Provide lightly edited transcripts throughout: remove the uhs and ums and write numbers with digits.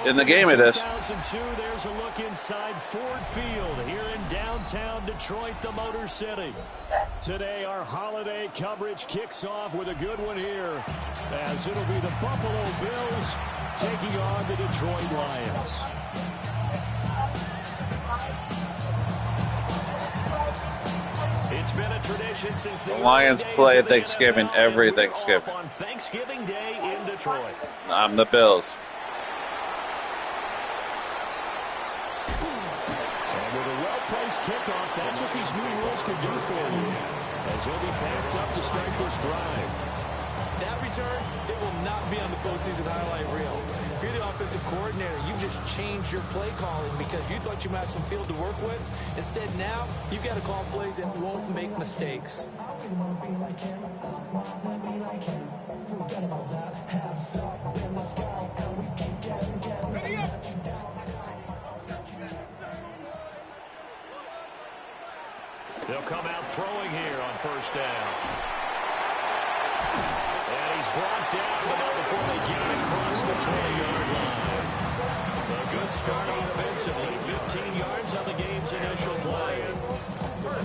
in the game it is. 2002, there's a look inside Ford Field here in downtown Detroit, the Motor City. Today, our holiday coverage kicks off with a good one here, as it'll be the Buffalo Bills taking on the Detroit Lions. It's been a tradition since the Lions play at Thanksgiving every Thanksgiving. On Thanksgiving Day in Detroit. I'm the Bills. And with a well-placed kickoff, that's what these new rules can do for you, as he'll be backed up to start this drive. That return, it will not be on the postseason highlight reel. If you're the offensive coordinator, you've just changed your play calling because you thought you might have some field to work with. Instead, now, you've got to call plays that won't make mistakes. They'll come out throwing here on first down. And he's brought down, but not before they get across the 20-yard line. A good start offensively, 15 yards on the game's initial play.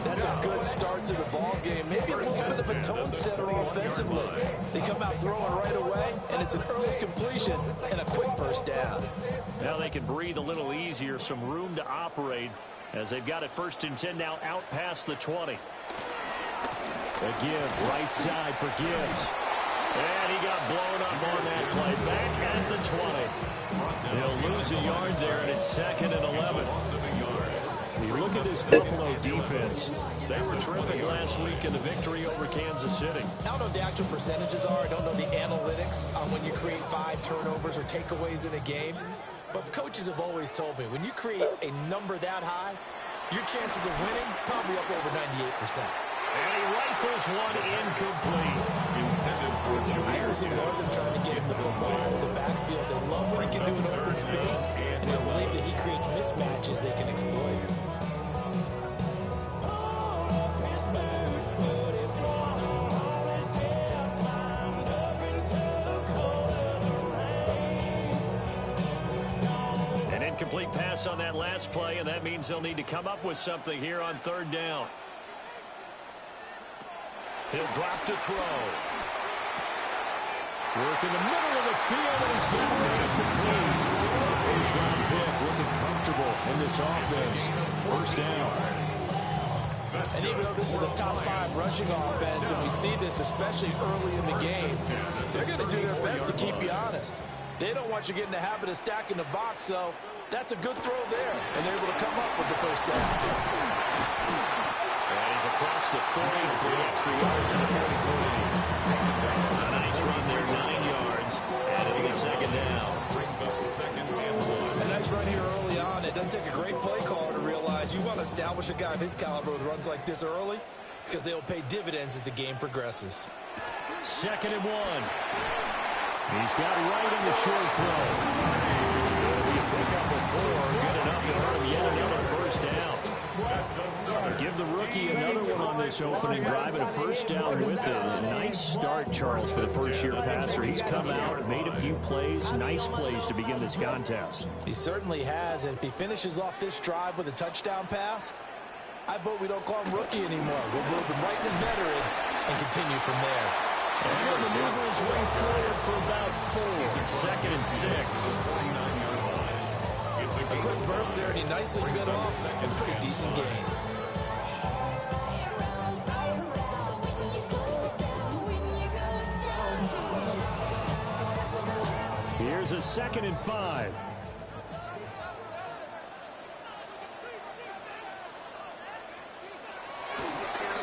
That's a good start to the ball game. Maybe a little bit of a tone setter offensively. They come out throwing right away, and it's an early completion and a quick first down. Now they can breathe a little easier, some room to operate, as they've got it 1st and 10 now out past the 20. A give, right side for Gibbs. And he got blown up on that play. Back at the 20. He'll lose a yard there, and it's 2nd and 11. You look at this Buffalo defense. They were terrific last week in the victory over Kansas City. I don't know what the actual percentages are. I don't know the analytics on when you create 5 turnovers or takeaways in a game. But coaches have always told me, when you create a number that high, your chances of winning probably up over 98%. And he rifles one incomplete. I hear some more of them trying to get him the football out of the backfield. They love what he can do in open space, and they believe that he creates mismatches they can exploit. An incomplete pass on that last play, and that means they'll need to come up with something here on 3rd down. He'll drop to throw. Work in the middle of the field, and he's got it incomplete. First-round pick, looking comfortable in this offense. 1st down. And even though this is a top 5 rushing offense, and we see this especially early in the game, they're going to do their best to keep you honest. They don't want you getting the habit of stacking the box, so that's a good throw there, and they're able to come up with the 1st down. And he's across the 40 for the extra yards to the 43. A nice run there, 9 yards, and it'll be 2nd down. A nice run here early on. It doesn't take a great play caller to realize you want to establish a guy of his caliber with runs like this early, because they'll pay dividends as the game progresses. 2nd and 1. He's got right in the short throw. It'll be a pickup of 4. Good enough to earn him yet another 1st down. Give the rookie another one on this opening drive, and a 1st down with it. A nice start, Charles, for the first-year passer. He's come out, made a few plays, nice plays to begin this contest. He certainly has, and if he finishes off this drive with a touchdown pass, I vote we don't call him rookie anymore. We'll move him right to veteran and continue from there. And he'll maneuver his way forward for about 4. 2nd and 6. A quick burst there, and he nicely bit off a pretty decent gain. Here's a 2nd and 5.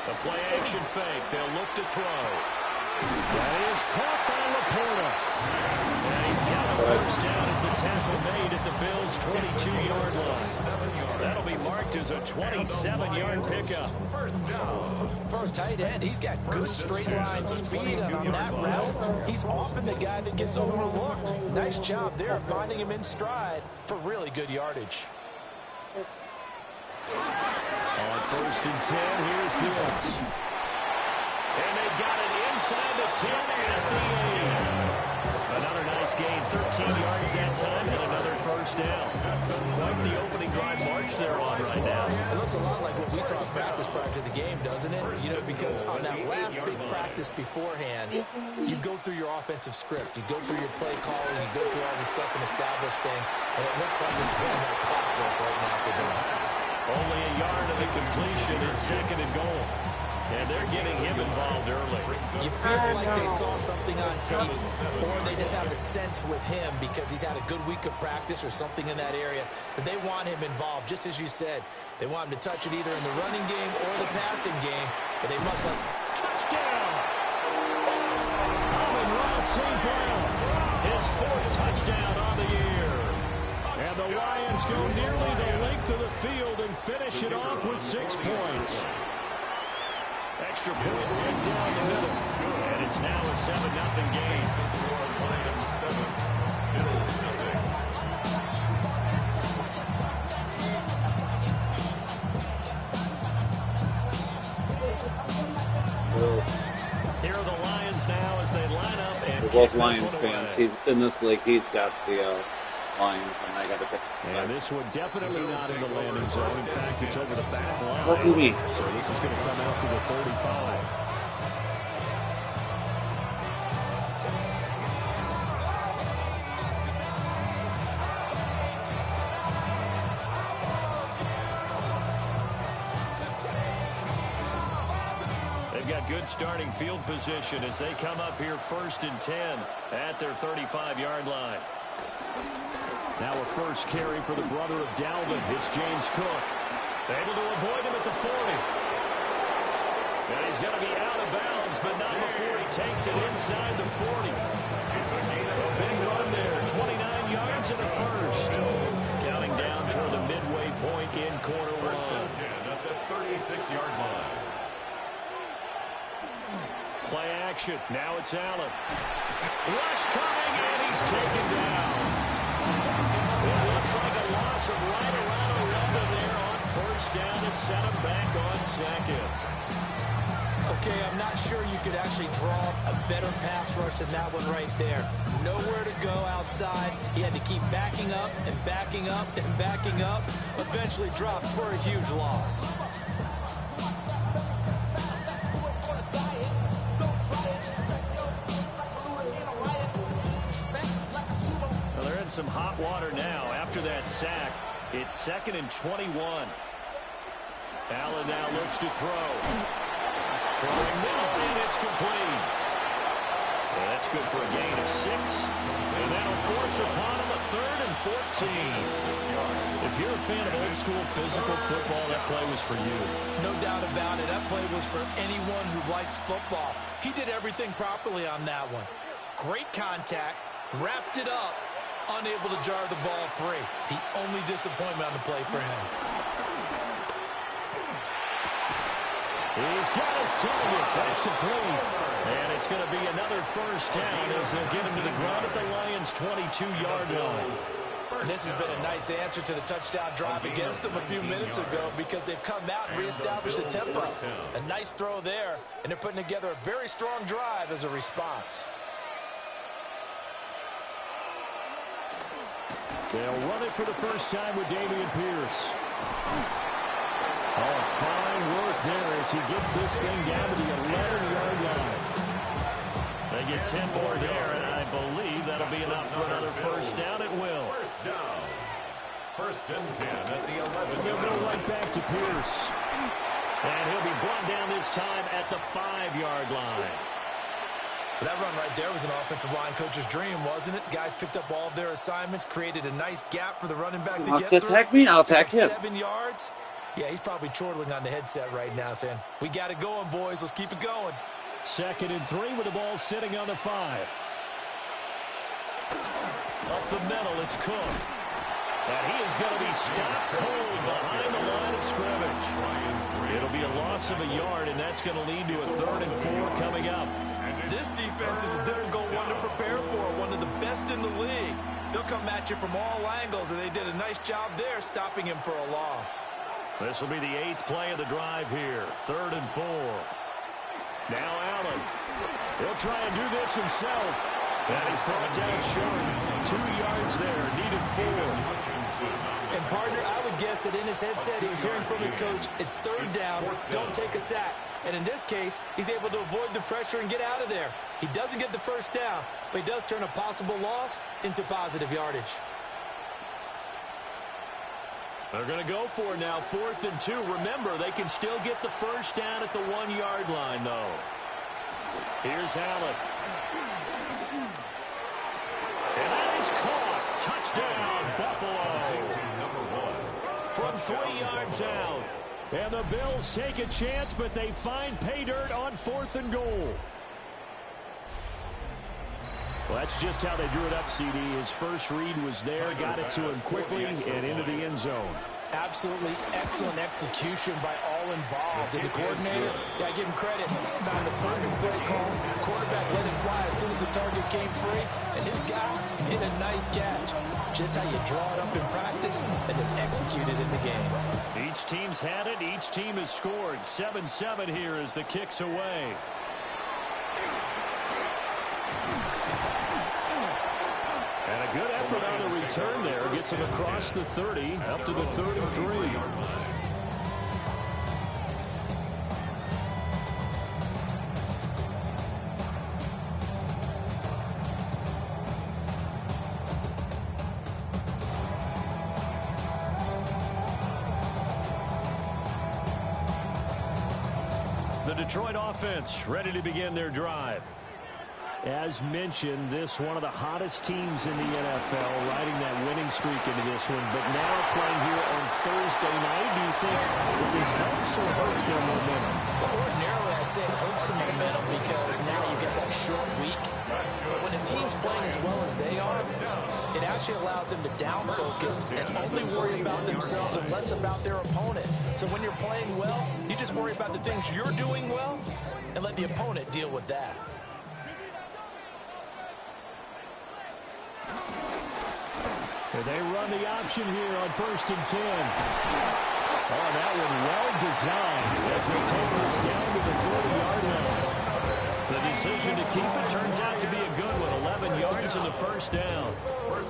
The play action fake. They'll look to throw. That is caught by Laporta. And he's got a 1st down as the tackle made at the Bills' 22-yard line. That'll be marked as a 27-yard pickup. For a tight end, he's got good straight-line speed, and on that route, he's often the guy that gets overlooked. Nice job there finding him in stride for really good yardage. On 1st and 10, here's Gibbs. And they got it inside the 10 at the 8. Another nice Bucks gain 13 yards that time and another first down. Quite the opening drive march they're on right now. It looks a lot like what we saw in practice prior to the game, doesn't it? You know, because on that last big practice beforehand, you go through your offensive script. You go through your play calling. You go through all this stuff and establish things. And it looks like it's going like clockwork right now for them. Only a yard of the completion in 2nd and goal. And they're getting him involved early. You feel like they saw something on tape, or they just have a sense with him because he's had a good week of practice or something in that area that they want him involved. Just as you said, they want him to touch it either in the running game or the passing game, but they must have... Touchdown! Amon-Ra St. Brown, his 4th touchdown on the year. And the Lions go nearly the length of the field and finish it off with 6 points. Extra point right down the middle. And it's now a 7-0 game. Here are the Lions now as they line up and We're both Lions fans. He's in this league. He's got the Lions, and I got to fix it. And this one definitely not in the landing zone. In fact, it's over the back line. What do you mean? So this is going to come out to the 35. They've got good starting field position as they come up here 1st and 10 at their 35-yard line. Now a first carry for the brother of Dalvin. It's James Cook. Able to avoid him at the 40. And he's going to be out of bounds, but not before he takes it inside the 40. A big run there, 29 yards in the first. Counting down toward the midway point in quarter one. At the 36-yard line. Play action. Now it's Allen. Rush coming, and he's taken down. It looks like a loss of right around 11 there on 1st down to set him back on 2nd. Okay, I'm not sure you could actually draw a better pass rush than that one right there. Nowhere to go outside. He had to keep backing up and backing up and backing up. Eventually dropped for a huge loss. Some hot water now after that sack. It's 2nd and 21. Allen now looks to throw. Throwing middle, and it's complete. Well, that's good for a gain of 6. And that'll force upon him a 3rd and 14. If you're a fan of old school physical football, that play was for you. No doubt about it. That play was for anyone who likes football. He did everything properly on that one. Great contact, wrapped it up, unable to jar the ball free. The only disappointment on the play for him. He's got his target. That's complete. And it's going to be another first down as they'll get him to the ground at the Lions' 22-yard line. This has been a nice answer to the touchdown drive against them a few minutes ago because they've come out and reestablished the tempo. A nice throw there, and they're putting together a very strong drive as a response. They'll run it for the first time with Dameon Pierce. Oh, fine work there as he gets this thing down to the 11-yard line. They get 10 more there, and I believe that'll be enough for another first down. It will. First down. 1st and 10 at the 11. He'll go right back to Pierce. And he'll be brought down this time at the 5-yard line. That run right there was an offensive line coach's dream, wasn't it? Guys picked up all of their assignments, created a nice gap for the running back to get through. Attack me, I'll attack him. 7 yards. Yeah, he's probably chortling on the headset right now, saying, we got it going, boys. Let's keep it going. 2nd and 3 with the ball sitting on the 5. Up the middle, it's Cook. And he is going to be stopped cold behind the line of scrimmage. It'll be a loss of a yard, and that's going to lead to a 3rd and 4 coming up. This defense is a difficult one to prepare for, one of the best in the league. They'll come at you from all angles, and they did a nice job there stopping him for a loss. This will be the 8th play of the drive here. 3rd and 4. Now Allen. He'll try and do this himself. And he's brought down short. 2 yards there, needed 4. And partner, I would guess that in his headset he was hearing from his coach, it's 3rd down, don't take a sack. And in this case, he's able to avoid the pressure and get out of there. He doesn't get the 1st down, but he does turn a possible loss into positive yardage. They're going to go for it now, 4th and 2. Remember, they can still get the 1st down at the 1-yard line, though. Here's Hallett. And that is caught. Touchdown, Buffalo. From 3 yards out. And the Bills take a chance, but they find pay dirt on 4th and goal. Well, that's just how they drew it up, CD. His first read was there, got it to him quickly, and into the end zone. Absolutely excellent execution by all involved. And the coordinator, got to give him credit, found the perfect play call. Quarterback let him fly as soon as the target came free. And his guy hit a nice catch. Just how you draw it up in practice and then execute it in the game. Each team's had it. Each team has scored. 7-7 here as the kick's away. And a good effort on the return there. Gets him across the 30, up to the 33. The Detroit offense ready to begin their drive. As mentioned, this one of the hottest teams in the NFL, riding that winning streak into this one, but now playing here on Thursday night. Do you think that this helps or hurts their momentum? Well, ordinarily, I'd say it hurts the momentum because now you get that short week. But when a team's playing as well as they are, it actually allows them to down focus and only worry about themselves and less about their opponent. So when you're playing well, you just worry about the things you're doing well and let the opponent deal with that. They run the option here on 1st and 10. Oh, that one well designed as they take this down to the 40-yard line. The decision to keep it turns out to be a good one. 11 yards and the 1st down.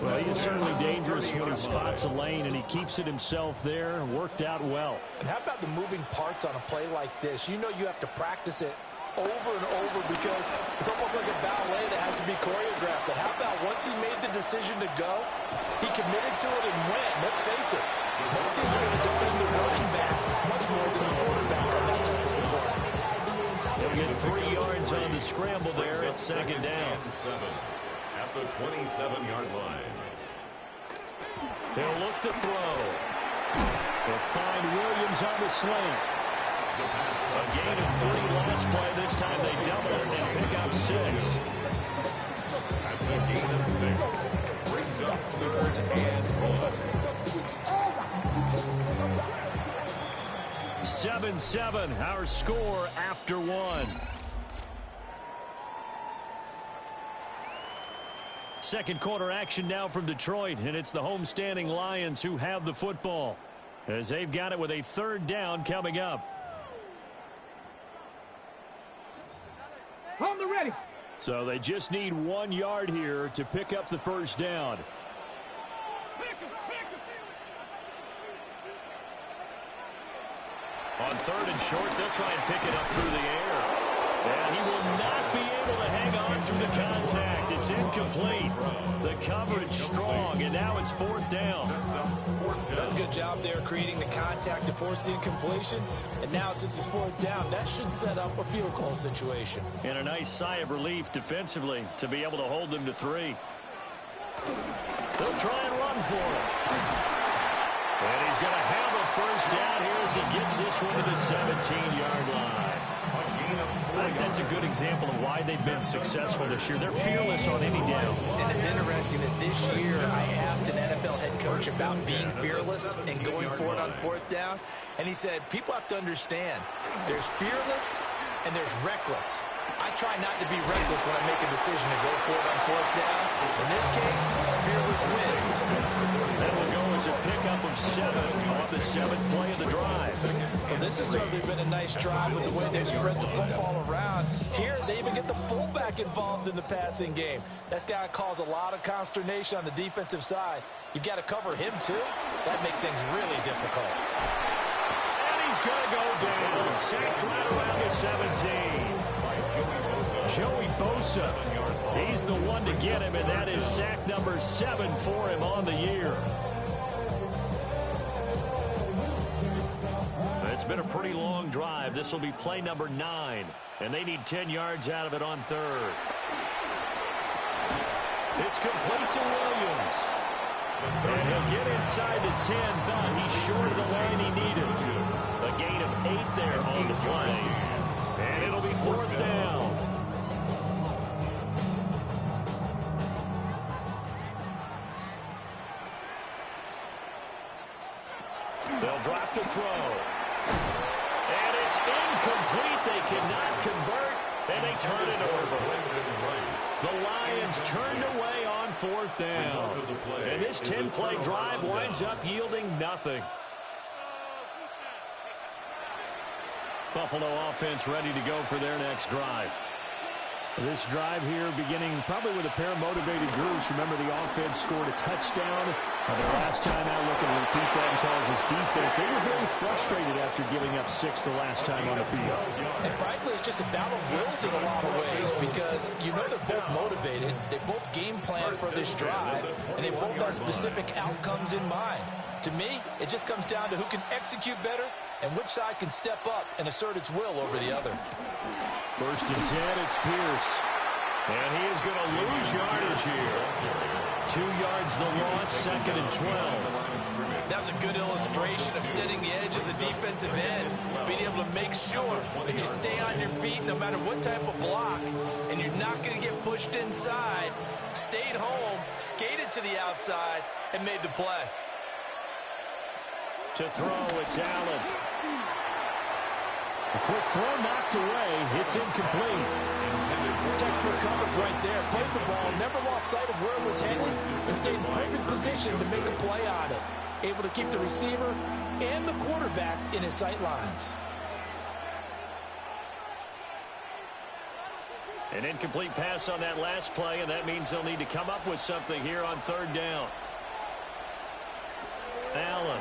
Well, he is certainly dangerous when he spots a lane, and he keeps it himself there and worked out well. And how about the moving parts on a play like this? You know you have to practice it over and over because it's almost like a ballet that has to be choreographed. But how about once he made the decision to go, he committed to it and went. Let's face it, most teams are going to defend the running back much more than the quarterback on that type of play. They'll get 3 yards on the scramble there at 2nd down. At the 27-yard line. They'll look to throw. They'll find Williams on the slant. A gain of 3 last play. This time they double it and pick up 6. That's a gain of 6. Brings up 3rd and 1. 7-7, our score after 1. Second quarter action now from Detroit, and it's the homestanding Lions who have the football as they've got it with a 3rd down coming up. Home to ready. So they just need 1 yard here to pick up the 1st down. On 3rd and short, they'll try and pick it up through the air. And he will not be able to hang on through the contact. It's incomplete. The coverage strong, and now it's 4th down. That's a good job there creating the contact to force the incompletion. And now since it's 4th down, that should set up a field goal situation. And a nice sigh of relief defensively to be able to hold them to 3. They'll try and run for it. And he's going to have a 1st down here as he gets this one to the 17-yard line. I think that's a good example of why they've been successful this year. They're fearless on any down. And it's interesting that this year I asked an NFL head coach about being fearless and going for it on 4th down. And he said, people have to understand, there's fearless and there's reckless. I try not to be reckless when I make a decision to go for it on 4th down. In this case, fearless wins. That will go as a pickup of 7 on the 7th play of the drive. Well, this has certainly been a nice drive with the way they've spread the football around. Here, they even get the fullback involved in the passing game. That's got to cause a lot of consternation on the defensive side. You've got to cover him, too. That makes things really difficult. And he's going to go down. Sacked right around the 17. Joey Bosa, he's the one to get him, and that is sack number 7 for him on the year. It's been a pretty long drive. This will be play number 9, and they need 10 yards out of it on 3rd. It's complete to Williams. And he'll get inside the 10, but he's short of the line he needed. A gain of 8 there on the play. And it'll be 4th down. They'll drop to throw. And it's incomplete. They cannot convert, and they turn it over. The Lions turned away on 4th down. And this 10-play drive winds up yielding nothing. Buffalo offense ready to go for their next drive. This drive here beginning probably with a pair of motivated groups. Remember, the offense scored a touchdown. The last time out, looking to repeat that in Charles' defense. They were very frustrated after giving up 6 the last time on the field. And frankly, it's just a battle of wills in a lot of ways because you know they're both motivated. They both game plan for this drive, and they both have specific outcomes in mind. To me, it just comes down to who can execute better and which side can step up and assert its will over the other. 1st and 10, it's Pierce. And he is going to lose yardage here. 2 yards the loss, 2nd and 12. That was a good illustration of setting the edge as a defensive end, being able to make sure that you stay on your feet no matter what type of block, and you're not going to get pushed inside. Stayed home, skated to the outside, and made the play. To throw, it's Allen. A quick throw knocked away. It's incomplete. Textbook coverage right there. Played the ball, never lost sight of where it was headed, and stayed in perfect position to make a play on it. Able to keep the receiver and the quarterback in his sight lines. An incomplete pass on that last play, and that means they'll need to come up with something here on 3rd down. Allen.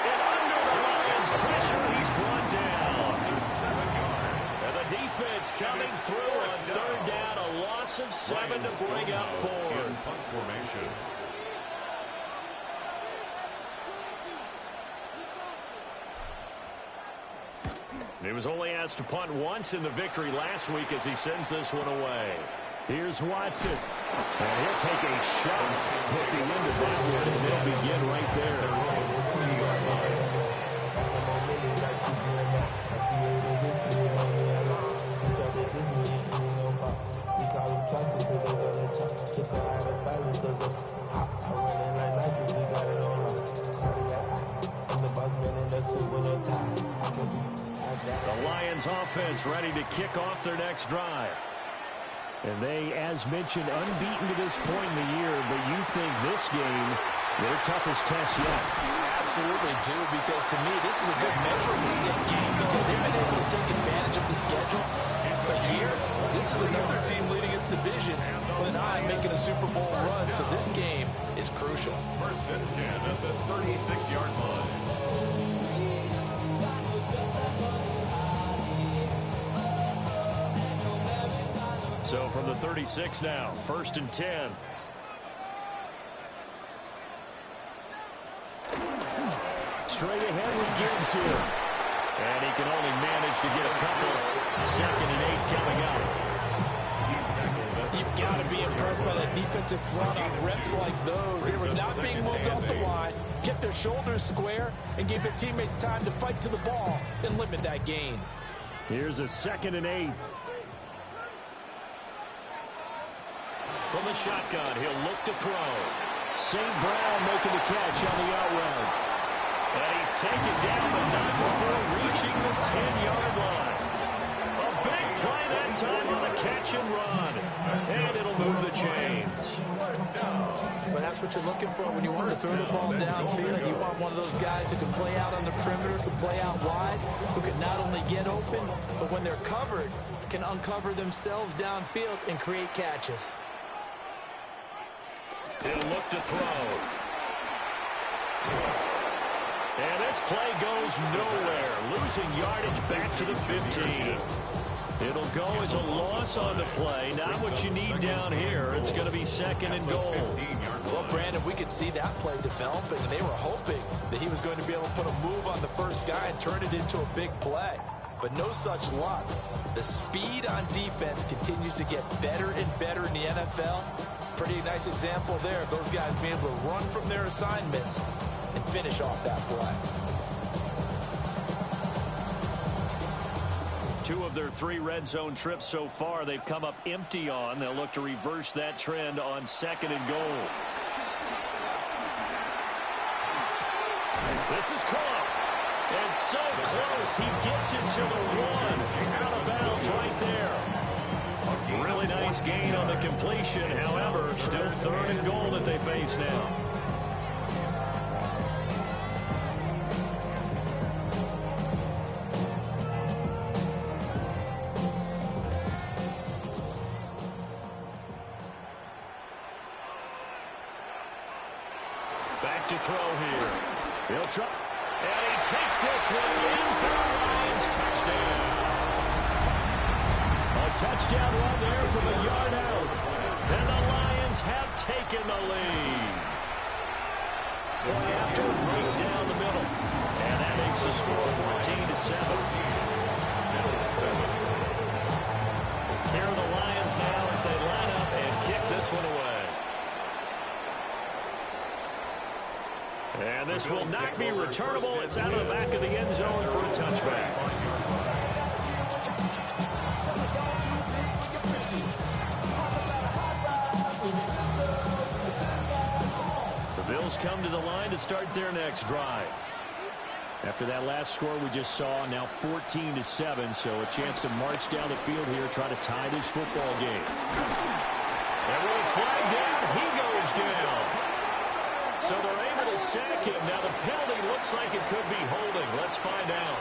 And under the Lions' pressure, he's brought down. And the defense coming through on 3rd down. A loss of 7 to bring up 4. He was only asked to punt once in the victory last week as he sends this one away. Here's Watson. And he'll take a shot at the end of that one, and they'll begin right there. The Lions offense ready to kick off their next drive. And they, as mentioned, unbeaten to this point in the year, but you think this game, their toughest test yet. Absolutely do, because to me, this is a good measuring stick game because they've been able to take advantage of the schedule. But here, this is another team leading its division with an eye making a Super Bowl run, so this game is crucial. 1st and 10 at the 36-yard line. So from the 36 now, 1st and 10. Straight ahead with Gibbs here. And he can only manage to get a couple. 2nd and 8 coming up. You've got to be impressed by that defensive front on reps like those. They were not being moved off the line, kept their shoulders square, and gave their teammates time to fight to the ball and limit that gain. Here's a 2nd and 8. From the shotgun, he'll look to throw. St. Brown making the catch on the out route. And he's taken down, but not before reaching the 10-yard line. A big play that time on a catch and run. And it'll move the chains. But that's what you're looking for when you want to throw the ball downfield. You want one of those guys who can play out on the perimeter, who can play out wide, who can not only get open, but when they're covered, can uncover themselves downfield and create catches. He'll look to throw. And this play goes nowhere. Losing yardage back to the 15. It'll go as a loss on the play. Not what you need down here. It's going to be second and goal. Well, Brandon, we could see that play developing, and they were hoping that he was going to be able to put a move on the first guy and turn it into a big play. But no such luck. The speed on defense continues to get better and better in the NFL. Pretty nice example there of those guys being able to run from their assignments and finish off that play. 2 of their 3 red zone trips so far they've come up empty on. They'll look to reverse that trend on second and goal. This is caught. And so close. He gets it to the 1. Out of bounds right there. Really nice gain on the completion. However, still third and goal that they face now. Back to throw here. He'll try. And he takes this one in for the Lions. Touchdown. A touchdown run there from a yard out. And the Lions have taken the lead. Play after, right down the middle. And that makes the score 14-7. Here are the Lions now as they line up and kick this one away. And this will not be returnable. It's out of the back of the end zone for a touchback. The Bills come to the line to start their next drive. After that last score we just saw, now 14-7, so a chance to march down the field here, try to tie this football game. And with a flag down, he goes down. So they're able to sack him. Now the penalty looks like it could be holding. Let's find out.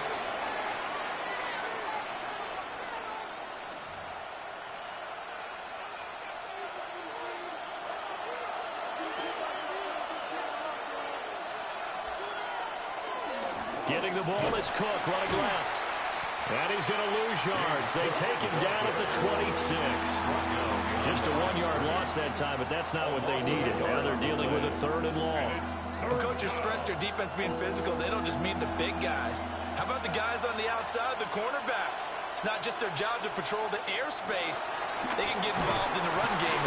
Getting the ball is Cook running left. And he's going to lose yards. They take him down at the 26. Just a 1-yard loss that time, but that's not what they needed. Now they're dealing with a 3rd and long. When coaches stress their defense being physical, they don't just mean the big guys. How about the guys on the outside, the cornerbacks? It's not just their job to patrol the airspace. They can get involved in the run game.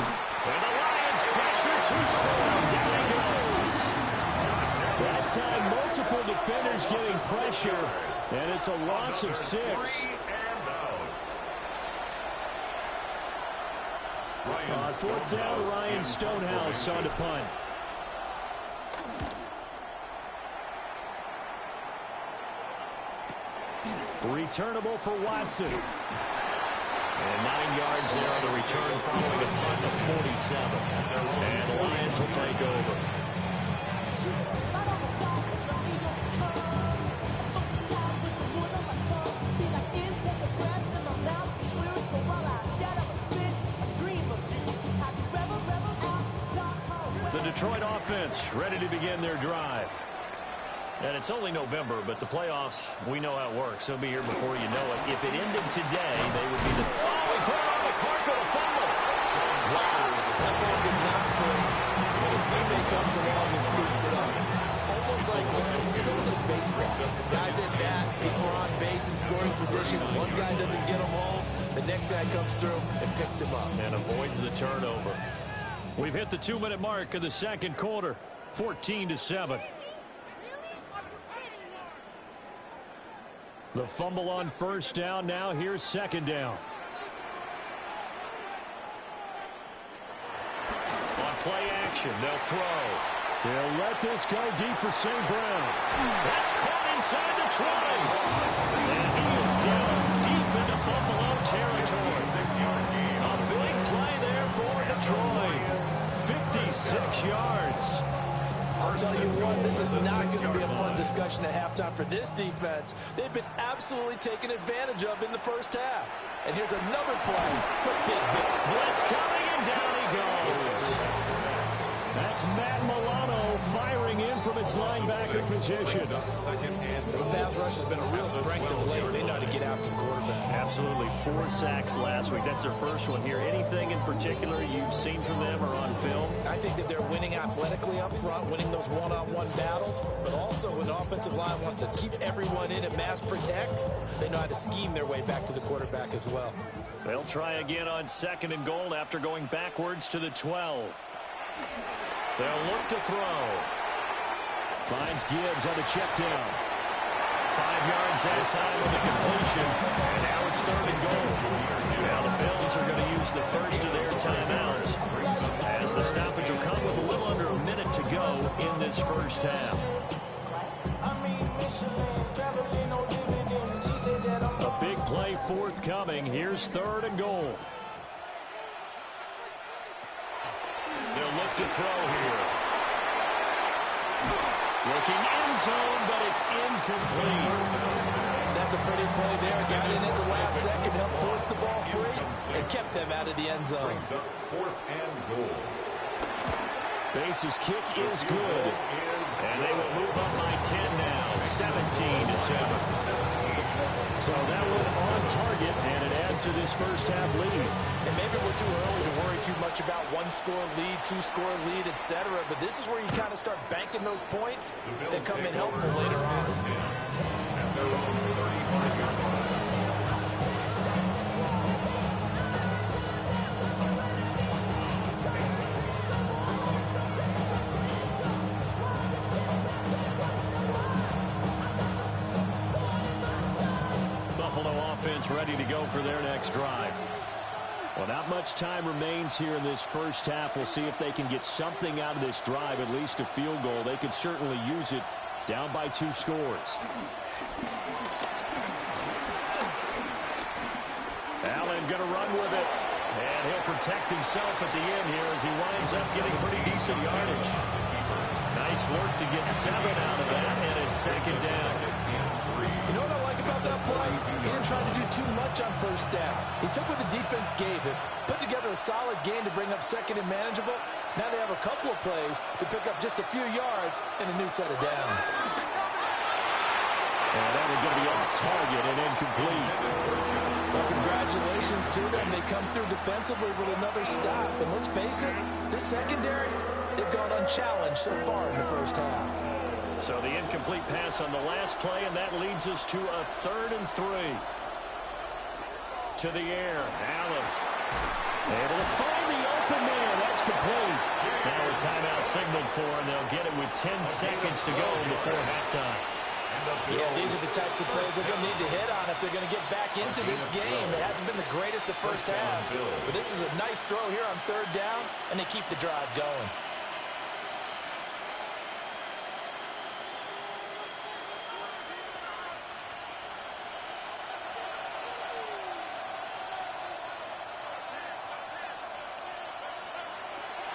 And the Lions pressure too strong. Down he goes. That time, multiple defenders getting pressure, and it's a loss of 6. On 4th down, Ryan Stonehouse on to punt. Returnable for Watson. And 9 yards there on the return following a punt of 47. And the Lions will take over. The Detroit offense ready to begin their drive. And it's only November, but the playoffs, we know how it works. They'll be here before you know it. If it ended today, they would be the... Oh, he put it on the carpet, a fumble. Wow, that ball was not free. When a teammate comes along and scoops it up. It's almost like baseball. Guys at bat, people are on base in scoring position. One guy doesn't get him home. The next guy comes through and picks him up. And avoids the turnover. We've hit the 2-minute mark of the second quarter. 14-7. The fumble on first down. Now here's second down. On play action, they'll throw. They'll let this go deep for St. Brown. That's caught inside the 20. And he is down deep into Buffalo territory. territory. A big play there for Detroit. 56 yards. I'll tell you what, this is not going to be a fun discussion at halftime for this defense. They've been absolutely taken advantage of in the first half. And here's another play for Big Ben. Blitz coming, and down he goes. That's Matt Milano firing in from its linebacker position. The pass rush has been a real strength of late. They know how to get after the quarterback. Absolutely. 4 sacks last week. That's their first one here. Anything in particular you've seen from them or on film? I think that they're winning athletically up front, winning those one-on-one battles, but also when the offensive line wants to keep everyone in and mass protect, they know how to scheme their way back to the quarterback as well. They'll try again on 2nd and goal after going backwards to the 12. They'll look to throw. Finds Gibbs on the check down. 5 yards that time with the completion. And now it's 3rd and goal. Now the Bills are going to use the first of their timeouts, as the stoppage will come with a little under a minute to go in this first half. A big play forthcoming. Here's 3rd and goal. They'll look to throw here. Looking end zone, but it's incomplete. That's a pretty play there. Got in at the last second, helped force the ball free, and kept them out of the end zone. Brings up 4th and goal. Bates' kick is good. And they will move up by 10 now, 17-7. So that one on target, and it adds to this first half lead. And maybe we're too early to worry too much about 1-score lead, 2-score lead, etc. But this is where you kind of start banking those points that come in helpful later on. At their own 35-yard line. Ready to go for their next drive. Well, not much time remains here in this first half. We'll see if they can get something out of this drive, at least a field goal. They could certainly use it down by 2 scores. Allen going to run with it. And he'll protect himself at the end here as he winds up getting pretty decent yardage. Nice work to get 7 out of that, and it's 2nd down. You know what I like about that play? He didn't try to do too much on 1st down. He took what the defense gave him, put together a solid game to bring up 2nd and manageable. Now they have a couple of plays to pick up just a few yards and a new set of downs. And that will be off target and incomplete. Well, congratulations to them. They come through defensively with another stop. And let's face it, this secondary, they've gone unchallenged so far in the first half. So the incomplete pass on the last play, and that leads us to a 3rd and 3. To the air, Allen. Able to find the open man. That's complete. Now a timeout signaled for, and they'll get it with 10 seconds to go before halftime. Yeah, these are the types of plays they're going to need to hit on if they're going to get back into this game. It hasn't been the greatest of first halves, but this is a nice throw here on 3rd down, and they keep the drive going.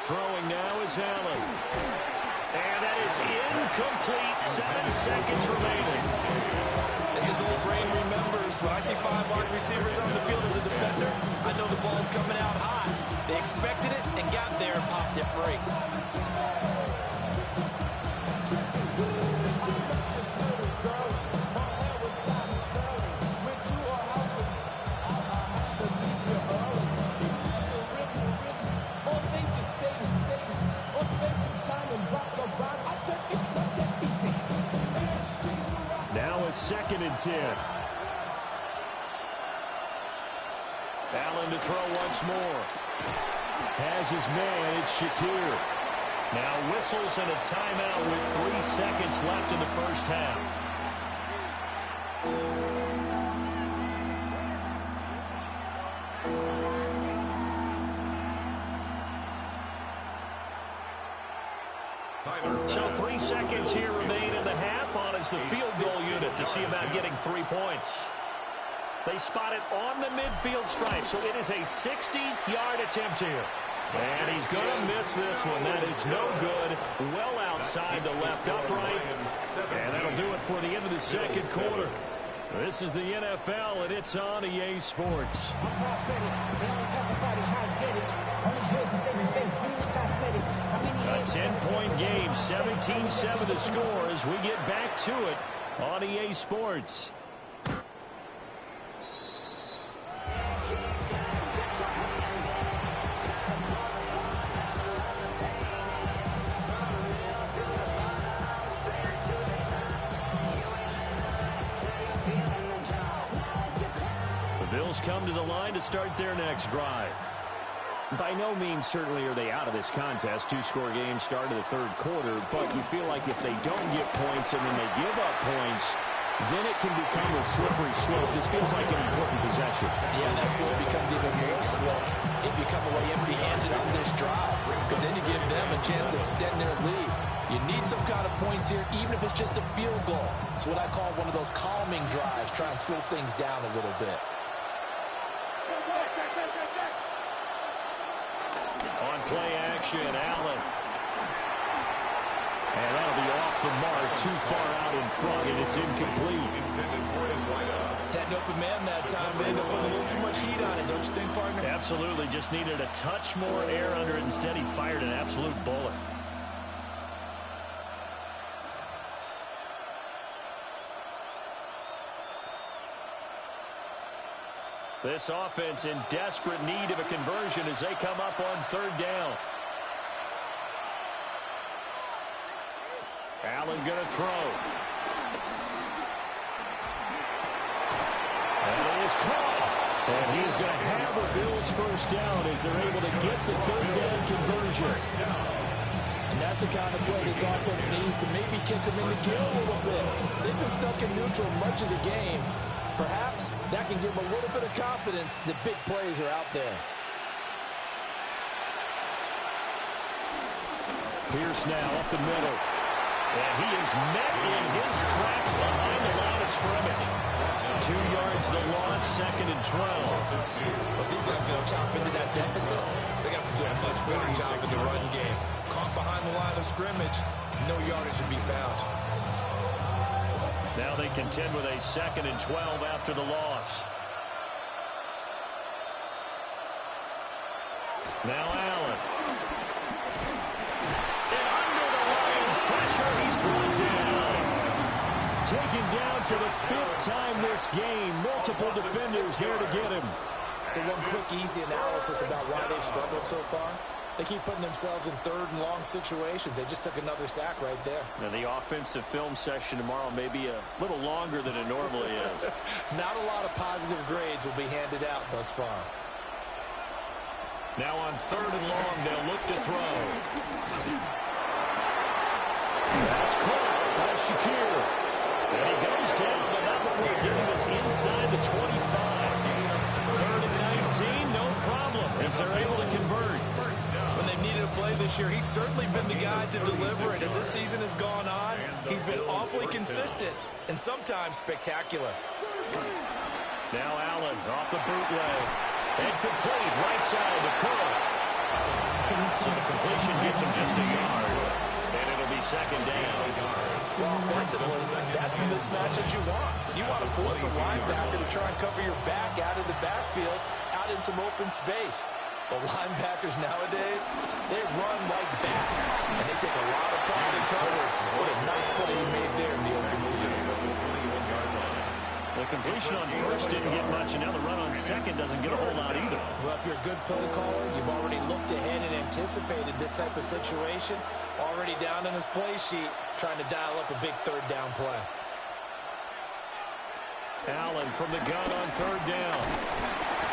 Throwing now is Allen. And that is incomplete. 7 seconds remaining. As his old brain remembers, when I see 5 wide receivers on the field as a defender, I know the ball's coming out hot. They expected it and got there and popped it free. Now a 2nd and 10. Allen to throw once more. Has his man, it's Shakir. Now whistles and a timeout with 3 seconds left in the first half. So 3 seconds here remain in the half on as the field goal unit to see about getting 3 points. They spot it on the midfield stripe, so it is a 60-yard attempt here. And he's going to miss this one. That is no good. Well outside the left upright. And that'll do it for the end of the second quarter. This is the NFL, and it's on EA Sports. A 10-point game, 17-7 to score as we get back to it on EA Sports. Come to the line to start their next drive. By no means certainly are they out of this contest. Two-score game start of the third quarter, but you feel like if they don't get points and then they give up points, then it can become a slippery slope. This feels like an important possession. Yeah, that slope becomes even more slick if you come away empty-handed on this drive, because then you give them a chance to extend their lead. You need some kind of points here, even if it's just a field goal. It's what I call one of those calming drives, try and slow things down a little bit. Play action, Allen. And that'll be off the mark, too far out in front, and it's incomplete. Had an open man that time, but ended up putting a little too much heat on it, don't you think, partner? Absolutely, just needed a touch more air under it. Instead, he fired an absolute bullet. This offense in desperate need of a conversion as they come up on third down. Allen going to throw. And it is caught. And he is going to have a Bills first down as they're able to get the third down conversion. And that's the kind of play this offense needs to maybe kick them in the gear a little bit. They've been stuck in neutral much of the game. Perhaps that can give them a little bit of confidence that big plays are out there. Pierce now up the middle. And he is met in his tracks behind the line of scrimmage. 2 yards the loss, 2nd and 12. But these guys going to chop into that deficit. They got to do a much better job in the run game. Caught behind the line of scrimmage, no yardage to be found. Now they contend with a 2nd and 12 after the loss. Now Allen. And under the Lions' pressure, he's brought down. Taken down for the 5th time this game. Multiple defenders there to get him. So one quick, easy analysis about why they've struggled so far. They keep putting themselves in 3rd and long situations. They just took another sack right there. Now the offensive film session tomorrow may be a little longer than it normally is. Not a lot of positive grades will be handed out thus far. Now on 3rd and long, they'll look to throw. That's caught by Shakir. And he goes down, but not before getting this inside the 25. 3rd and 19, no problem, as they're able to convert. When they've needed a play this year, he's certainly been the guy to deliver it. As this season has gone on, he's been awfully consistent and sometimes spectacular. Now Allen off the bootleg. And complete right side to Cook. So the completion gets him just a yard. And it'll be 2nd down. Well, offensively, that's the mismatch that you want. You want to force a linebacker to try and cover your back out of the backfield, out in some open space. The linebackers nowadays, they run like backs, and they take a lot of pride in cover. What a nice play he made there in the open field. The completion on 1st didn't get much, and now the run on 2nd doesn't get a whole lot either. Well, if you're a good play caller, you've already looked ahead and anticipated this type of situation. Already down in his play sheet, trying to dial up a big 3rd down play. Allen from the gun on 3rd down.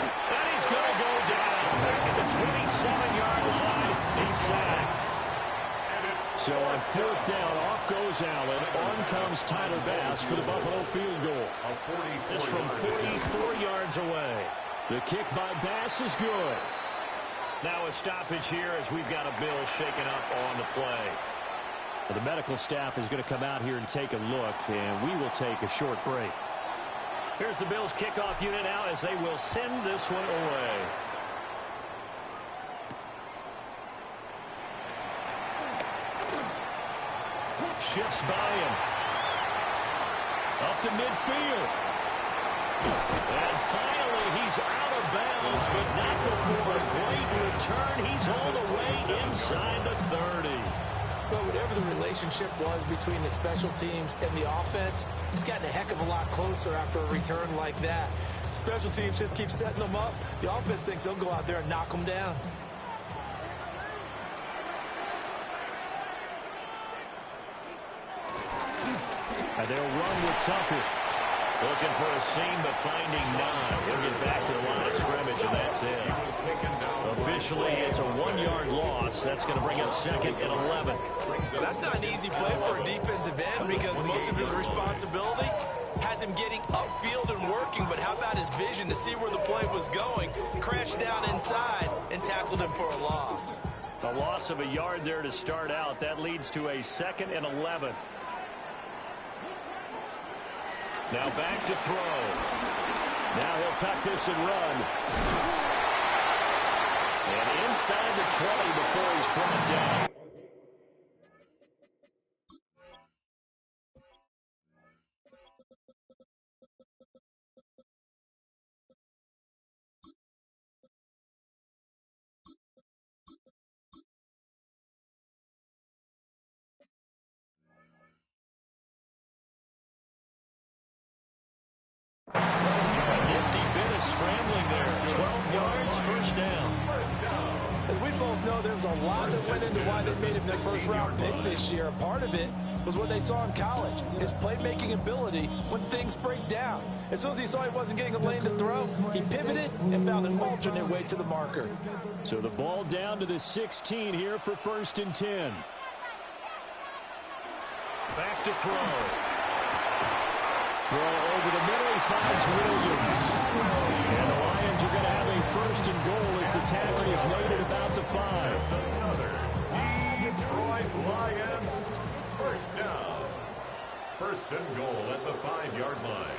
And he's going to go down. Back at the 27-yard line. He's sacked. So on 4th down, off goes Allen. On comes Tyler Bass for the Buffalo field goal. It's from 44 yards away. The kick by Bass is good. Now a stoppage here as we've got a Bill shaken up on the play. Well, the medical staff is going to come out here and take a look, and we will take a short break. Here's the Bills kickoff unit now as they will send this one away. Shifts by him. Up to midfield. And finally, he's out of bounds, but not before a great return. He's all the way inside the 30. But whatever the relationship was between the special teams and the offense, it's gotten a heck of a lot closer after a return like that. Special teams just keep setting them up. The offense thinks they'll go out there and knock them down. And they'll run with Tucker. Looking for a seam, but finding none. He'll get back to the line of scrimmage, and that's it. Officially, it's a 1-yard loss. That's going to bring up 2nd and 11. That's not an easy play for a defensive end because most of his responsibility has him getting upfield and working, but how about his vision to see where the play was going, crashed down inside, and tackled him for a loss. A loss of a yard there to start out. That leads to a 2nd and 11. Now back to throw. Now he'll tuck this and run. And inside the 20 before he's brought down. Nifty bit of scrambling there. 12 yards, first down. As we both know, there was a lot that went into why they made him their first-round pick this year. Part of it was what they saw in college, his playmaking ability when things break down. As soon as he saw he wasn't getting a lane to throw, he pivoted and found an alternate way to the marker. So the ball down to the 16 here for 1st and 10. Back to throw. Throw over the middle, he finds Williams. And the Lions are going to have a 1st and goal as the tackle is made at about the 5. Another Detroit Lions first down. 1st and goal at the 5-yard line.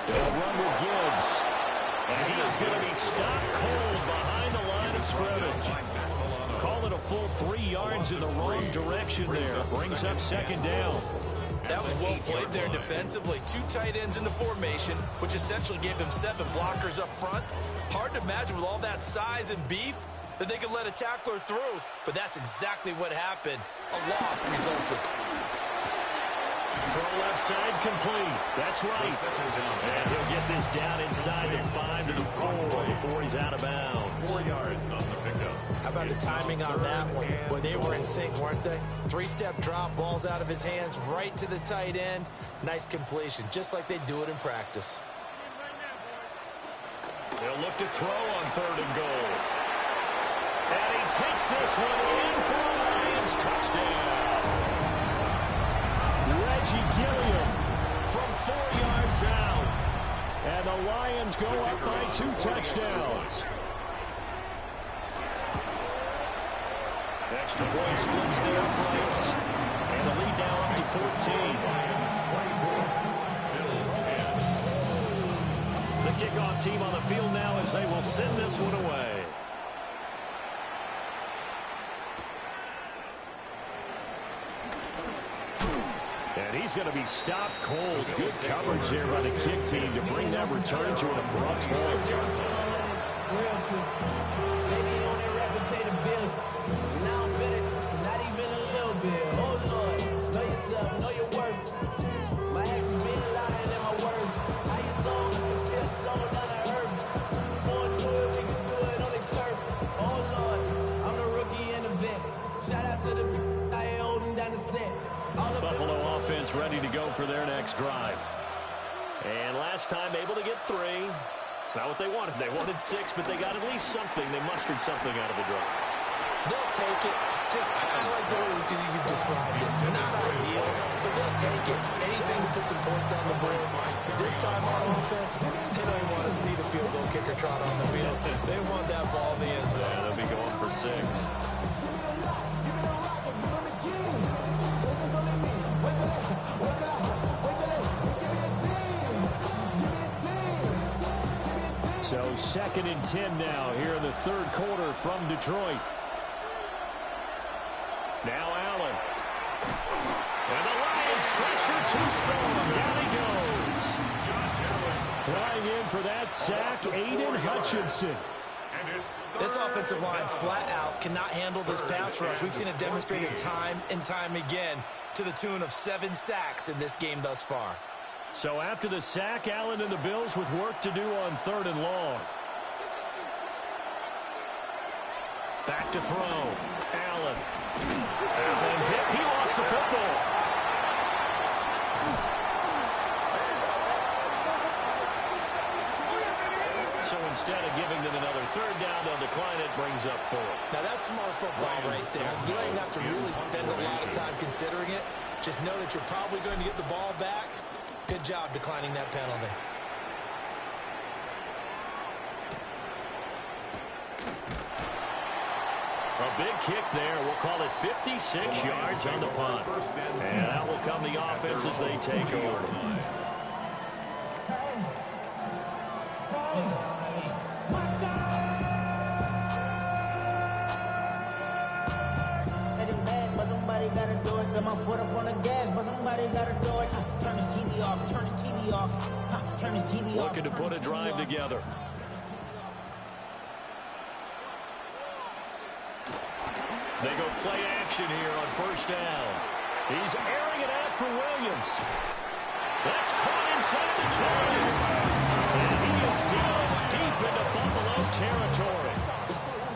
They'll run with Gibbs. And he is going to be stopped cold behind the line of scrimmage. Call it a full 3 yards in the wrong direction there. Brings up 2nd down. That was well played there defensively. 2 tight ends in the formation, which essentially gave them 7 blockers up front. Hard to imagine with all that size and beef that they could let a tackler through, but that's exactly what happened. A loss resulted. Throw left side complete. That's right. And he'll get this down inside the 5 to the 4 before he's out of bounds. 4 yards on the pickup. How about the timing on that one? Boy, they were in sync, weren't they? 3-step drop, balls out of his hands, right to the tight end. Nice completion, just like they do it in practice. They'll look to throw on 3rd and goal. And he takes this one in for the Lions touchdown. Reggie Gilliam from 4 yards out. And the Lions go up by 2 touchdowns. Extra point splits the uprights. And the lead now up to 14. The kickoff team on the field now as they will send this one away. And he's going to be stopped cold. Good coverage there by the kick team to bring that return to an abrupt halt. Buffalo offense ready to go for their next drive. And last time able to get 3. It's not what they wanted. They wanted 6, but they got at least something. They mustered something out of the drive. They'll take it. I like the way you described it. Not ideal, but they'll take it. Anything to put some points on the board. But this time on offense, they don't even want to see the field goal kicker trot on the field. They want that ball in the end zone. Yeah, they'll be going for 6. So 2nd and 10 now here in the third quarter from Detroit. Now Allen. And the Lions pressure too strong. Down he goes. Flying in for that sack, Aiden Hutchinson. This offensive line flat out cannot handle this pass rush. We've seen it demonstrated time and time again to the tune of 7 sacks in this game thus far. So after the sack, Allen and the Bills with work to do on 3rd and long. Back to throw. Allen. Allen hit. He lost the football. So instead of giving them another 3rd down, they'll decline it, brings up 4. Now that's smart football right there. You don't even have to really spend a lot of time considering it. Just know that you're probably going to get the ball back. Good job declining that penalty. A big kick there. We'll call it 56 yards on the punt. And out will come the offense as they take over. Somebody gotta do it. Got my foot up on the gas, but somebody gotta do it. Turn his TV off. Turn his TV off. Turn his TV off. Looking to put a drive together. They go play action here on 1st down. He's airing it out for Williams. That's caught inside the 20. And he is down deep into Buffalo territory.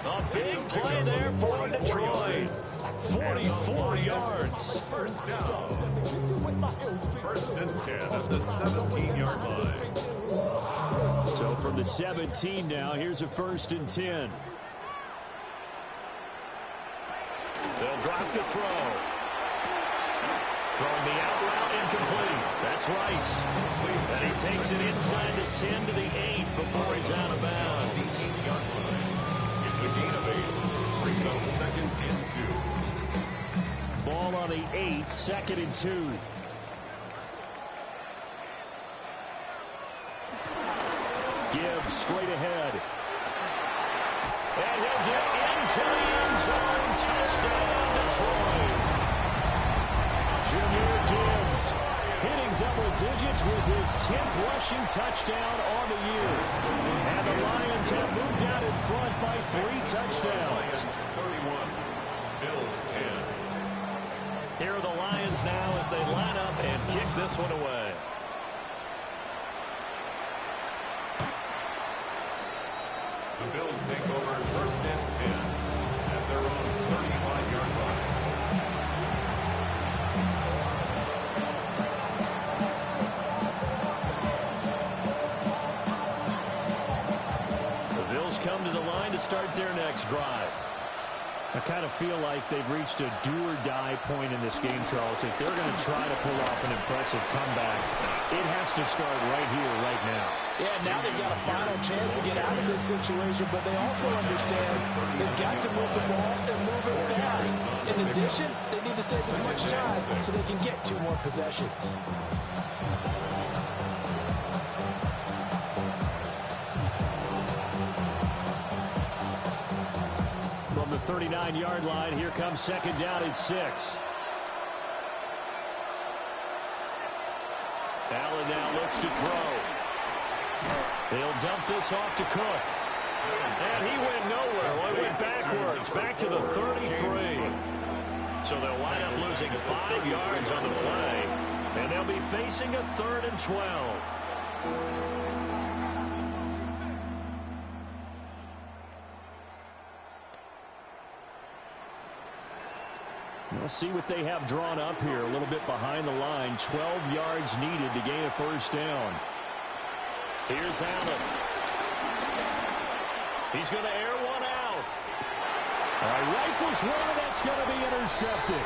A big play there for Detroit. 44 yards. 1st down. 1st and 10 at the 17-yard line. So from the 17 now, here's a 1st and 10. They'll drop to throw. Throwing the out route incomplete. That's Rice. And he takes it inside the 10 to the 8 before he's out of bounds. It's a gain of 8. Brings up 2nd and 2. Ball on the 8, 2nd and 2. Gibbs straight ahead. And he'll get into the end zone. Touchdown, Detroit. Jahmyr Gibbs hitting double digits with his 10th rushing touchdown on the year. And the Lions have moved out in front by 3 touchdowns. 31. Bills 10. Here are the Lions now as they line up and kick this one away. The Bills take over 1st and 10 at their own 35-yard line. The Bills come to the line to start their next drive. I kind of feel like they've reached a do-or-die point in this game, Charles. If they're going to try to pull off an impressive comeback, it has to start right here, right now. Yeah, now they've got a final chance to get out of this situation, but they also understand they've got to move the ball and move it fast. In addition, they need to save as much time so they can get 2 more possessions. From the 39-yard line, here comes 2nd down and 6. Allen now looks to throw. They'll dump this off to Cook. And he went nowhere. Well, he went backwards, back to the 33. So they'll wind up losing 5 yards on the play. And they'll be facing a 3rd and 12. We'll see what they have drawn up here. A little bit behind the line. 12 yards needed to gain a 1st down. Here's Allen. He's going to air one out. Rifles one, that's going to be intercepted.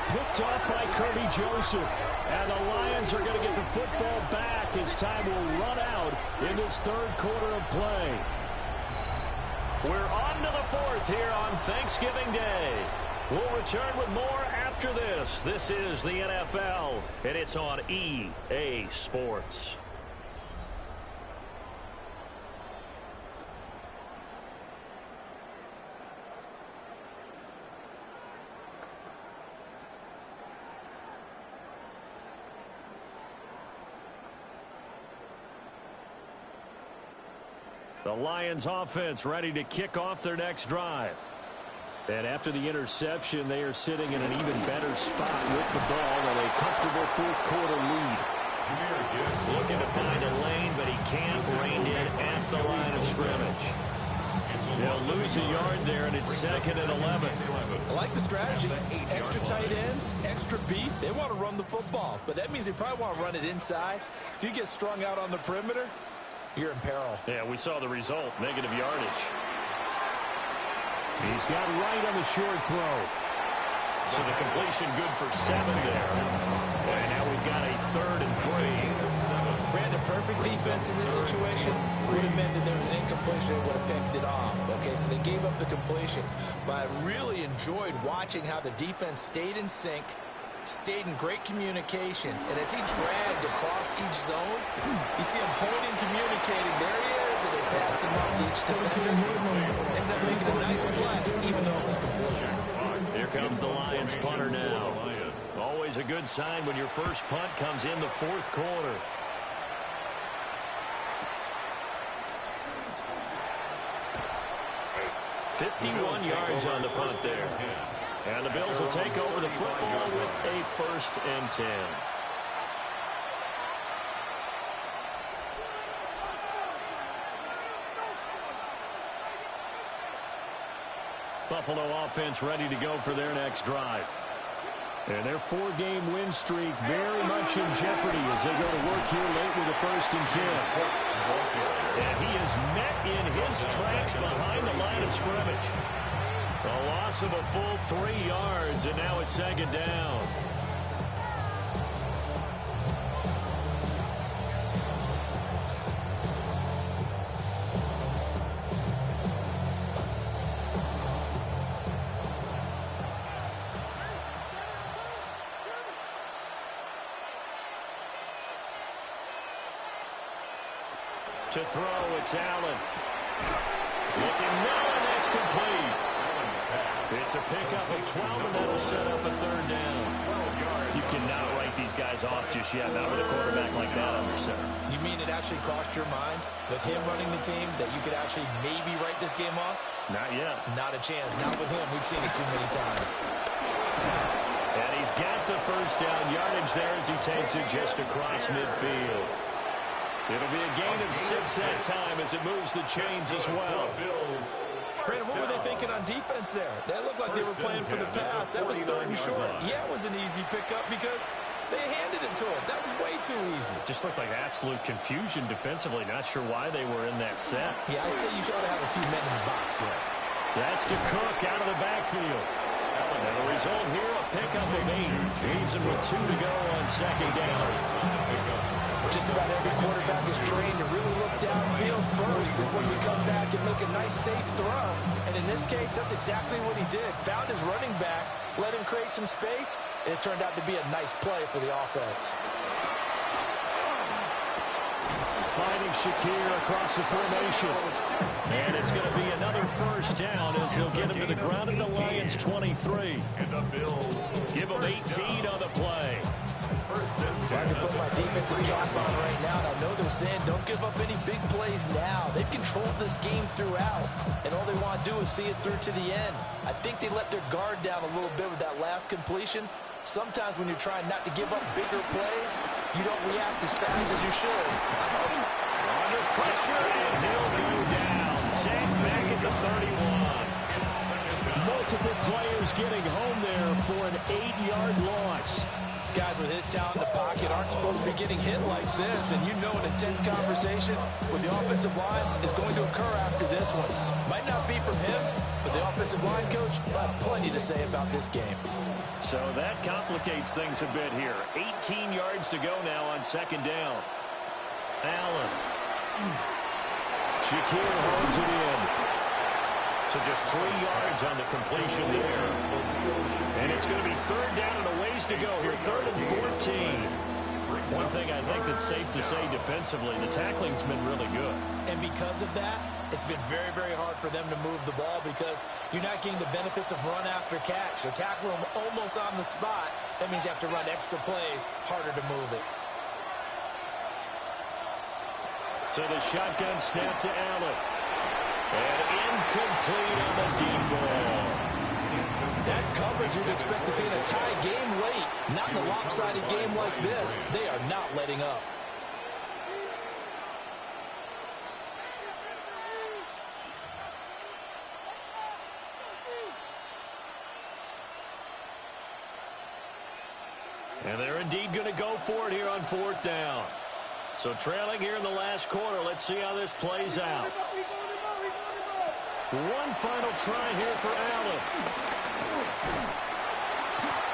Picked off by Kirby Joseph. And the Lions are going to get the football back as time will run out in this 3rd quarter of play. We're on to the 4th here on Thanksgiving Day. We'll return with more after this. This is the NFL, and it's on EA Sports. The Lions offense ready to kick off their next drive. And after the interception, they are sitting in an even better spot with the ball and a comfortable fourth-quarter lead. Looking to find a lane, but he can't. Reined in at the line of scrimmage. They'll lose a yard there, and it's 2nd and 11. I like the strategy. Extra tight ends, extra beef. They want to run the football, but that means they probably want to run it inside. If you get strung out on the perimeter, you're in peril. Yeah, we saw the result, negative yardage. He's got right on the short throw. So the completion good for 7 there. And now we've got a 3rd and 3. Brandon, perfect defense in this situation would have meant that there was an incompletion and would have picked it off. Okay, so they gave up the completion. But I really enjoyed watching how the defense stayed in sync, stayed in great communication. And as he dragged across each zone, you see him pointing, communicating. There he is, and they passed him off to each defender. Ended up making a nice play, even though it was complete. Here comes the Lions punter now. Always a good sign when your first punt comes in the fourth quarter. .51 yards on the punt there. And the Bills will take over the football with a 1st and 10. Buffalo offense ready to go for their next drive. And their 4-game win streak very much in jeopardy as they go to work here late with a 1st and 10. And he is met in his tracks behind the line of scrimmage. A loss of a full 3 yards, and now it's 2nd down. To throw, it's Allen. Looking now, and that's complete. It's a pickup of 12, and that'll set up a 3rd down. You cannot write these guys off just yet, not with a quarterback like that under center. You mean it actually crossed your mind with him running the team that you could actually maybe write this game off? Not yet. Not a chance. Not with him. We've seen it too many times. And he's got the 1st down yardage there as he takes it just across midfield. It'll be a gain of 6 that time as it moves the chains as well. Brandon, what were they thinking on defense there? They looked like they were playing for the pass. That was 3rd and short. Yeah, it was an easy pickup because they handed it to him. That was way too easy. Just looked like absolute confusion defensively. Not sure why they were in that set. Yeah, I'd say you should have a few men in the box there. That's to Cook out of the backfield. And the result here, a pickup of 8. Leaves him with 2 to go on 2nd down. Just about every quarterback is trained to really look downfield first before you come back and make a nice, safe throw. And in this case, that's exactly what he did. Found his running back, let him create some space, and it turned out to be a nice play for the offense. Finding Shakir across the formation. And it's going to be another 1st down as they'll get him to the ground at the Lions' 23. Give him 18 on the play. I can put my defensive cap on right now, and I know they're saying don't give up any big plays now. They've controlled this game throughout, and all they want to do is see it through to the end. I think they let their guard down a little bit with that last completion. Sometimes when you're trying not to give up bigger plays, you don't react as fast as you should. Under pressure, and he'll go down. Saints back at the 31. Multiple players getting home there for an 8-yard loss. Guys with his talent in the pocket aren't supposed to be getting hit like this, and you know an intense conversation with the offensive line is going to occur after this one. Might not be from him, but the offensive line coach will have plenty to say about this game. So that complicates things a bit here. 18 yards to go now on 2nd down. Allen. Shakir holds it in. So just 3 yards on the completion there. And it's going to be 3rd down and a ways to go here. 3rd and 14. One thing I think that's safe to say defensively, the tackling's been really good. And because of that, it's been very, very hard for them to move the ball because you're not getting the benefits of run after catch. They're tackling them almost on the spot. That means you have to run extra plays, harder to move it. So the shotgun snap to Allen. And incomplete on the deep ball. That's coverage you'd expect to see in a tie game late. Not in a lopsided game like this. They are not letting up. And they're indeed going to go for it here on 4th down. So trailing here in the last quarter. Let's see how this plays out. One final try here for Allen.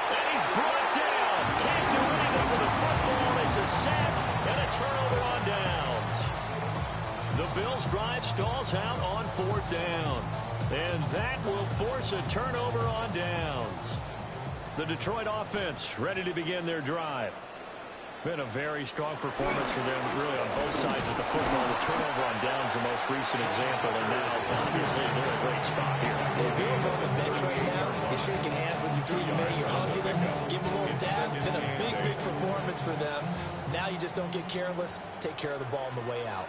And he's brought down. Can't do anything with the football. It's a sack and a turnover on downs. The Bills' drive stalls out on 4th down. And that will force a turnover on downs. The Detroit offense ready to begin their drive. Been a very strong performance for them, really, on both sides of the football. The turnover on downs, the most recent example, and now, obviously, they're in a great spot here. If you're on the bench right now, you're shaking hands with your teammate, you're hugging him, give him a little dab. Been a big, big performance for them. Now you just don't get careless. Take care of the ball on the way out.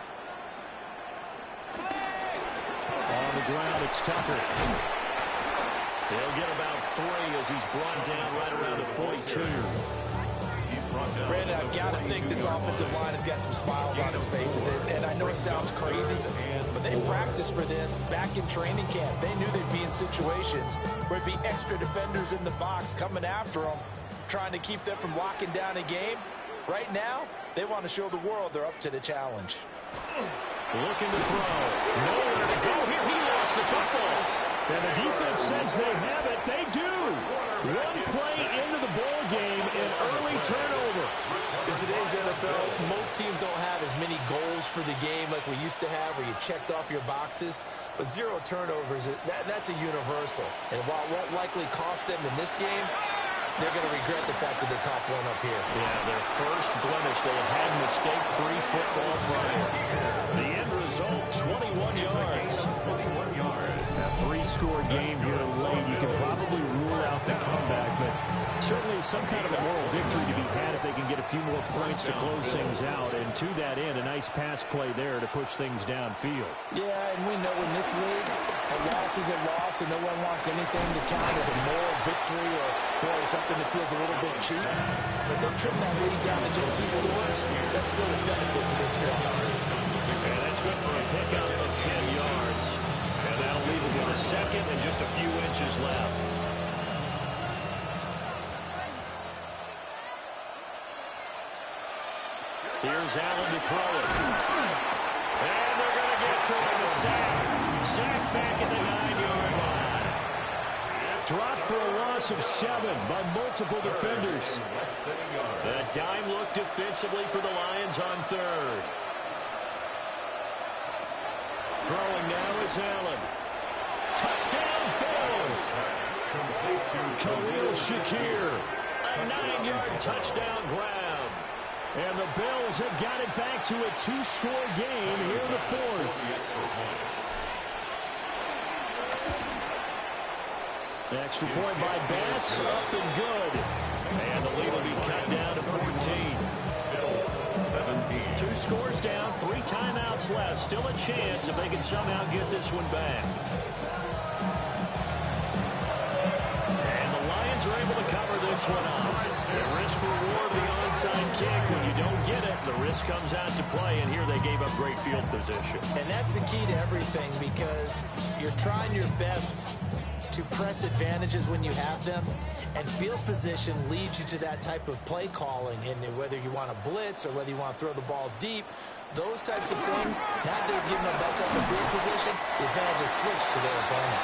On the ground, it's Tucker. He'll get about 3 as he's brought down right around the 42. Brandon, I've got to think this offensive line has got some smiles on its faces. And I know it sounds crazy, but they practiced for this back in training camp. They knew they'd be in situations where there'd be extra defenders in the box coming after them, trying to keep them from locking down a game. Right now, they want to show the world they're up to the challenge. Looking to throw. Nowhere to go here. He lost the football. And the defense says they have it. They do. One play into the ball game, an early turnover. In today's NFL, most teams don't have as many goals for the game like we used to have, where you checked off your boxes. But 0 turnovers, that's a universal. And while it won't likely cost them in this game, they're going to regret the fact that they coughed one up here. Yeah, their first blemish. They have had mistake-free football prior. The end result, 21 yards. 21 yards. A 3-score game here late. You can probably rule out the comeback, but certainly some kind of a moral victory to be had if they can get a few more points to close things out. And to that end, a nice pass play there to push things downfield. Yeah, and we know in this league, a loss is a loss, and no one wants anything to count as a moral victory or something that feels a little bit cheap. But they trim that lead down to just 2 scores. That's still a benefit to this one. And that's good for a pickup of 10 yards. And that'll leave it with a second and just a few inches left. Here's Allen to throw it. And they're going to get to him. A sack. Sack back at the 9-yard line. Dropped for a loss of 7 by multiple defenders. A dime look defensively for the Lions on 3rd. Throwing now is Allen. Touchdown, Bills. Khalil Shakir. A 9-yard touchdown grab. And the Bills have got it back to a 2-score game here in the 4th. Extra point by Bass, up and good. And the lead will be cut down to 14. 2 scores down, 3 timeouts left. Still a chance if they can somehow get this one back. And the Lions are able to cover this one up. The risk-reward, the onside kick. When you don't get it, the risk comes out to play. And here they gave up great field position. And that's the key to everything, because you're trying your best to press advantages when you have them, and field position leads you to that type of play calling. And whether you want to blitz or whether you want to throw the ball deep, those types of things, now they've given up that type of field position, the advantage is switched to their opponent.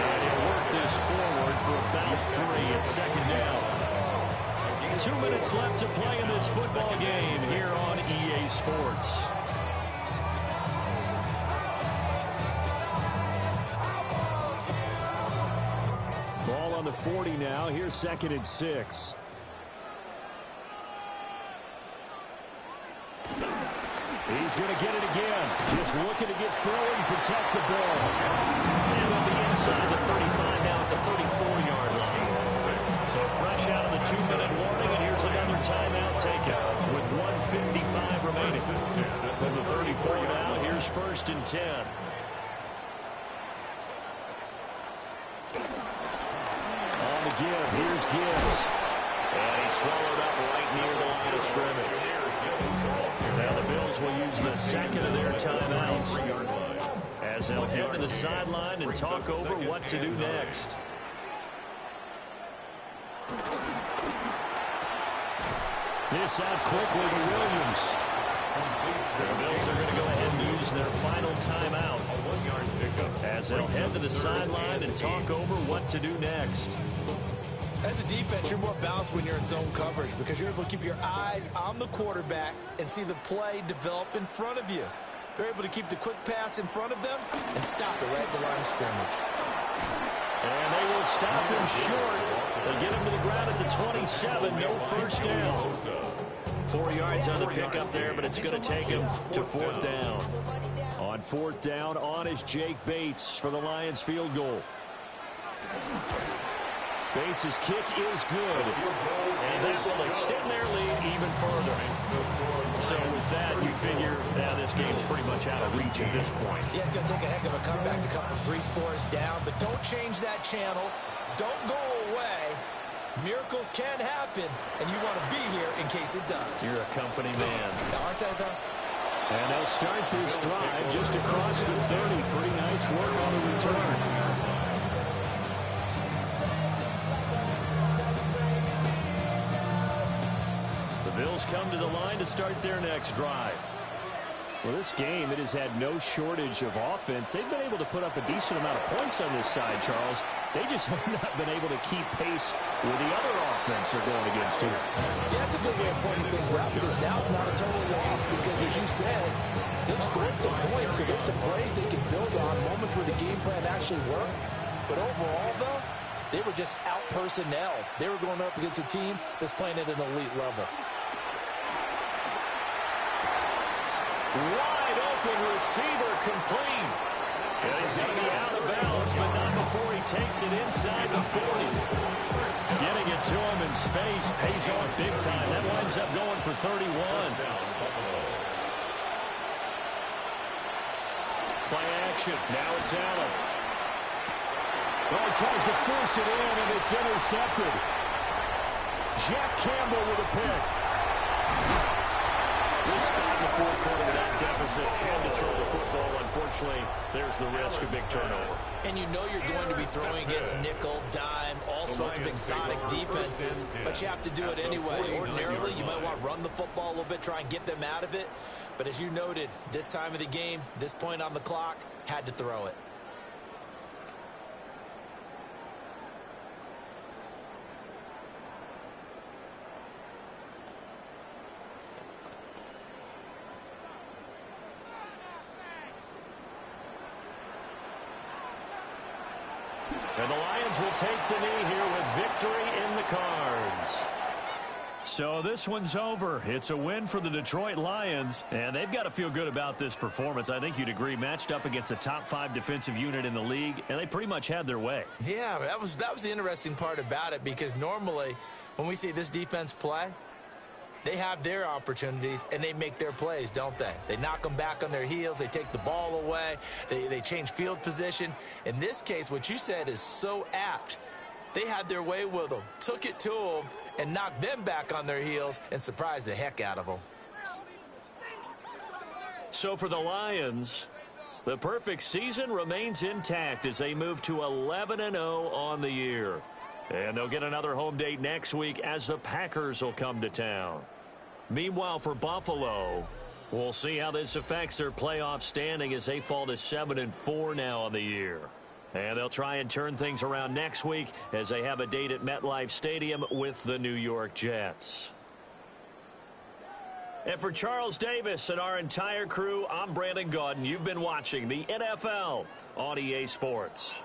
And he'll work this forward for about 3 at 2nd down. 2 minutes left to play in this football game here on EA Sports. Ball on the 40 now. Here's 2nd and 6. He's going to get it again. Just looking to get forward and protect the ball. And on the inside, the 35 now at the 34-yard line. So fresh out of the 2-minute warning, and here's another timeout taken with 1:55 remaining. From the 34 now, here's 1st and 10. give. Here's Gibbs. And he's swallowed up right near the line of scrimmage. Now the Bills will use the second of their timeouts as they'll head to the sideline and talk over what to do next. This out quickly to Williams. The Bills are going to go ahead and use their final timeout as they'll head to the sideline and talk over what to do next. As a defense, you're more balanced when you're in zone coverage because you're able to keep your eyes on the quarterback and see the play develop in front of you. They're able to keep the quick pass in front of them and stop it right at the line of scrimmage. And they will stop him short. They get him to the ground at the 27. No first down. 4 yards on the pickup there, but it's going to take him to fourth down. On fourth down, on is Jake Bates for the Lions field goal. Bates' kick is good. And that will extend their lead even further. So with that, you figure now this game's pretty much out of reach at this point. Yeah, it's going to take a heck of a comeback to come from 3 scores down, but don't change that channel. Don't go away. Miracles can happen, and you want to be here in case it does. You're a company man. Aren't I, though? And they'll start this drive just across the 30. Pretty nice work on the return. The Bills come to the line to start their next drive. Well, this game, it has had no shortage of offense. They've been able to put up a decent amount of points on this side, Charles. They just have not been able to keep pace with the other offense they're going against here. Yeah, that's a good way of pointing things out because now it's not a total loss because, as you said, they've scored some points, so there's some plays they can build on, moments where the game plan actually worked. But overall, though, they were just out-personnel. They were going up against a team that's playing at an elite level. Wide open receiver complete. And he's going to be out of bounds, but not before he takes it inside the 40. Getting it to him in space pays off big time. That winds up going for 31. Play action. Now it's Allen. Well, he tries to force it in, and it's intercepted. Jack Campbell with a pick. This spot in the fourth quarter with that deficit, had to throw the football. Unfortunately, there's the risk of big turnover. And you know you're going to be throwing against nickel, dime, all sorts of exotic defenses, but you have to do it anyway. Ordinarily, you might want to run the football a little bit, try and get them out of it. But as you noted, this time of the game, this point on the clock, had to throw it. And the Lions will take the knee here with victory in the cards. So this one's over. It's a win for the Detroit Lions, and they've got to feel good about this performance. I think you'd agree, matched up against a top 5 defensive unit in the league, and they pretty much had their way. Yeah, that was the interesting part about it, because normally when we see this defense play, they have their opportunities, and they make their plays, don't they? They knock them back on their heels. They take the ball away. They change field position. In this case, what you said is so apt. They had their way with them, took it to them, and knocked them back on their heels and surprised the heck out of them. So for the Lions, the perfect season remains intact as they move to 11-0 on the year. And they'll get another home date next week as the Packers will come to town. Meanwhile, for Buffalo, we'll see how this affects their playoff standing as they fall to 7-4 now on the year. And they'll try and turn things around next week as they have a date at MetLife Stadium with the New York Jets. And for Charles Davis and our entire crew, I'm Brandon Gaudin. You've been watching the NFL on EA Sports.